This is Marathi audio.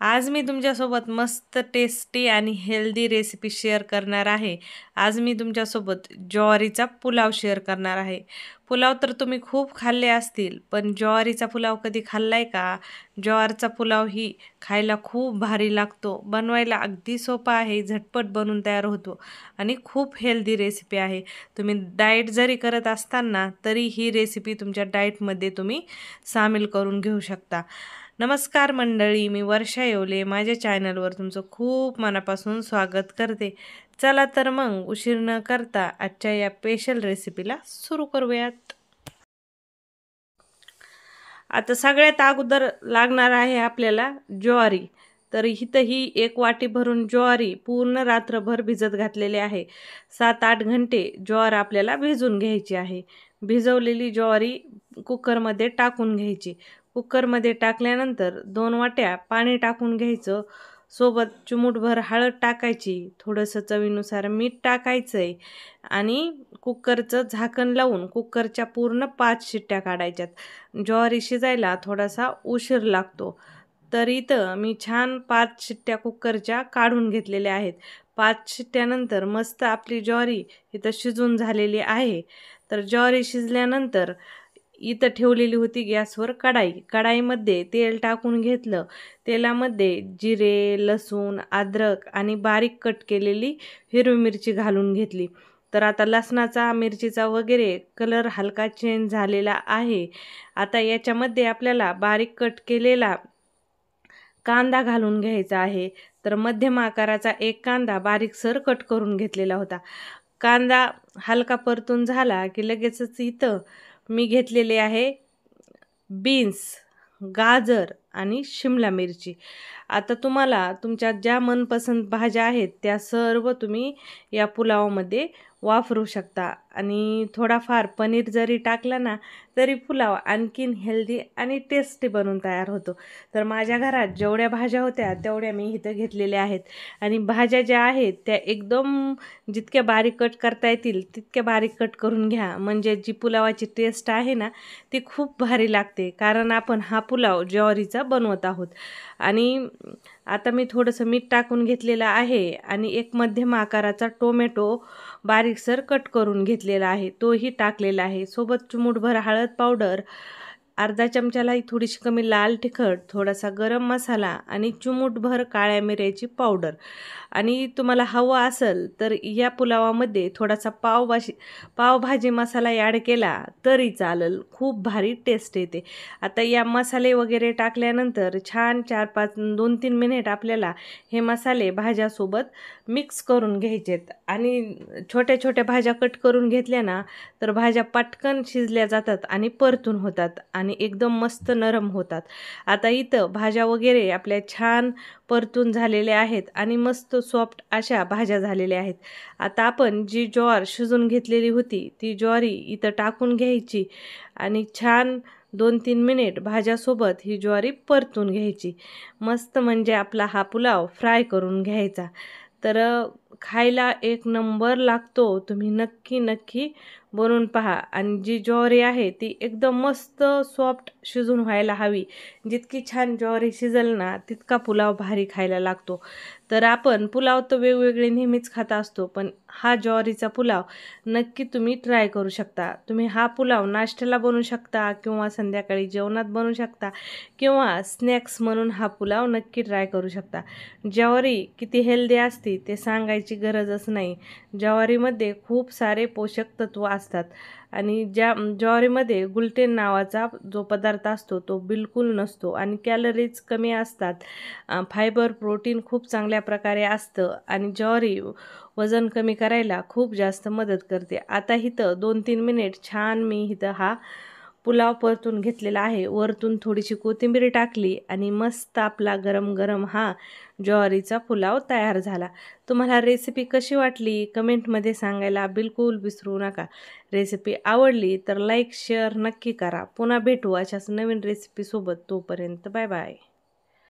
आज मी तुमच्यासोबत मस्त टेस्टी आणि हेल्दी रेसिपी शेअर करणार आहे। आज मी तुमच्यासोबत ज्वारीचा पुलाव शेअर करणार आहे। पुलाव तर तुम्ही खूप खाल्ले असतील, पण ज्वारीचा पुलाव कधी खाल्लाय का? ज्वारचा पुलाव ही खायला खूप भारी लागतो। बनवायला अगदी सोपा आहे, झटपट बनून तयार होतो आणि खूप हेल्दी रेसिपी आहे। तुम्ही डाएट जरी करत असताना तरी ही रेसिपी तुमच्या डाएटमध्ये तुम्ही सामील करून घेऊ शकता। नमस्कार मंडळी, मी वर्षा येवले माझ्या चॅनलवर तुमचं खूप मनापासून स्वागत करते। चला तर मग उशीर न करता आजच्या या स्पेशल रेसिपीला सुरू करूयात। आता सगळ्यात अगोदर लागणार आहे आपल्याला ज्वारी। तर इथं ही 1 वाटी भरून ज्वारी पूर्ण रात्रभर भिजत घातलेली आहे। 7-8 घंटे ज्वार आपल्याला भिजून घ्यायची आहे। भिजवलेली ज्वारी कुकरमध्ये टाकून घ्यायची। कुकरमध्ये टाकल्यानंतर 2 वाट्या पाणी टाकून घ्यायचं। सोबत चिमूटभर हळद टाकायची, थोडंसं चवीनुसार मीठ टाकायचंय आणि कुकरचं झाकण लावून कुकरच्या पूर्ण 5 शिट्ट्या काढायच्यात। ज्वारी शिजायला थोडासा उशीर लागतो, तर इथं मी छान 5 शिट्ट्या कुकरच्या काढून घेतलेल्या आहेत। 5 शिट्ट्यानंतर मस्त आपली ज्वारी इथं शिजून झालेली आहे। तर ज्वारी शिजल्यानंतर इथं ठेवलेली होती गॅसवर कढाई। कढाईमध्ये तेल टाकून घेतलं। तेलामध्ये जिरे, लसूण, अद्रक आणि बारीक कट केलेली हिरवी मिरची घालून घेतली। तर आता लसणाचा, मिरचीचा वगैरे कलर हलका चेंज झालेला आहे। आता याच्यामध्ये आपल्याला बारीक कट केलेला कांदा घालून घ्यायचा आहे। तर मध्यम आकाराचा एक कांदा बारीकसर कट करून घेतलेला होता। कांदा हलका परतून झाला की लगेचच इथं मी घेतलेले आहे बीन्स, गाजर आणि शिमला मिरची। आता तुम्हाला तुमच्या ज्या मनपसंत भाज्या आहेत त्या सर्व तुम्ही या पुलावामध्ये वापरू शकता आणि थोडाफार पनीर जरी टाकला ना तरी पुलाव आणखीन हेल्दी आणि टेस्टी बनून तयार होतो। तर माझ्या घरात जेवढ्या भाज्या होत्या तेवढ्या मी इथं घेतलेल्या आहेत आणि भाज्या ज्या आहेत त्या एकदम जितक्या बारीक कट करता येतील तितक्या बारीक कट करून घ्या, म्हणजे जी पुलावाची टेस्ट आहे ना ती खूप भारी लागते, कारण आपण हा पुलाव ज्वारीचा बनवत आहोत। आणि आता मी थोडंसं मीठ टाकून घेतलेलं आहे आणि एक मध्यम आकाराचा टोमॅटो बारीकसर कट करून घेतलेला आहे, तोही टाकलेला आहे। सोबत चिमूटभर हळद पावडर, अर्धा चमचालाही थोडीशी कमी लाल तिखट, थोडासा गरम मसाला आणि चिमूटभर काळ्या मिऱ्याची पावडर। आणि तुम्हाला हवं असेल तर या पुलावामध्ये थोडासा पावभाजी मसाला ॲड केला तरी चालेल, खूप भारी टेस्ट येते। आता या मसाले वगैरे टाकल्यानंतर छान 2-3 मिनिट आपल्याला हे मसाले भाज्यासोबत मिक्स करून घ्यायचेत आणि छोट्या छोट्या भाज्या कट करून घेतल्या ना तर भाज्या पटकन शिजल्या जातात आणि परतून होतात आणि एकदम मस्त नरम होतात। आता इथं भाज्या वगैरे आपल्या छान परतून झालेल्या आहेत आणि मस्त सॉफ्ट अशा भाज्या झालेल्या आहेत। आता आपण जी ज्वार शिजून घेतलेली होती ती ज्वारी इथं टाकून घ्यायची आणि छान 2-3 मिनिट भाज्यासोबत ही ज्वारी परतून घ्यायची। मस्त म्हणजे आपला हा पुलाव फ्राय करून घ्यायचा। तर खायला एक नंबर लागतो, तुम्ही नक्की नक्की बनवून पहा। आणि जी ज्वारी आहे ती एकदम मस्त सॉफ्ट शिजून व्हायला हवी, जितकी छान ज्वारी शिजल ना तितका पुलाव भारी खायला लागतो। तर आपण पुलाव तर वेगवेगळे नेहमीच खात असतो, पण हा ज्वारीचा पुलाव नक्की तुम्ही ट्राय करू शकता। तुम्ही हा पुलाव नाश्त्याला बनवू शकता किंवा संध्याकाळी जेवणात बनवू शकता किंवा स्नॅक्स म्हणून हा पुलाव नक्की ट्राय करू शकता। ज्वारी किती हेल्दी असते ते सांगायची गरजच नाही। ज्वारीमध्ये खूप सारे पोषक तत्व असतात आणि ज्वारीमध्ये ग्लुटेन नावाचा जो पदार्थ असतो तो बिलकुल नसतो आणि कॅलरीज कमी असतात। फायबर, प्रोटीन खूप चांगल्या प्रकारे असतं आणि ज्वारी वजन कमी करायला खूप जास्त मदत करते। आता इथं 2-3 मिनिट छान मी इथं हा पुलाव परतून घेतलेला आहे। वरतून थोडीशी कोथिंबीर टाकली आणि मस्त आपला गरम गरम हा ज्वारीचा पुलाव तयार झाला। तुम्हाला रेसिपी कशी वाटली कमेंटमध्ये सांगायला बिलकुल विसरू नका। रेसिपी आवडली तर लाईक शेअर नक्की करा। पुन्हा भेटू अशाच नवीन रेसिपीसोबत, तोपर्यंत बाय बाय।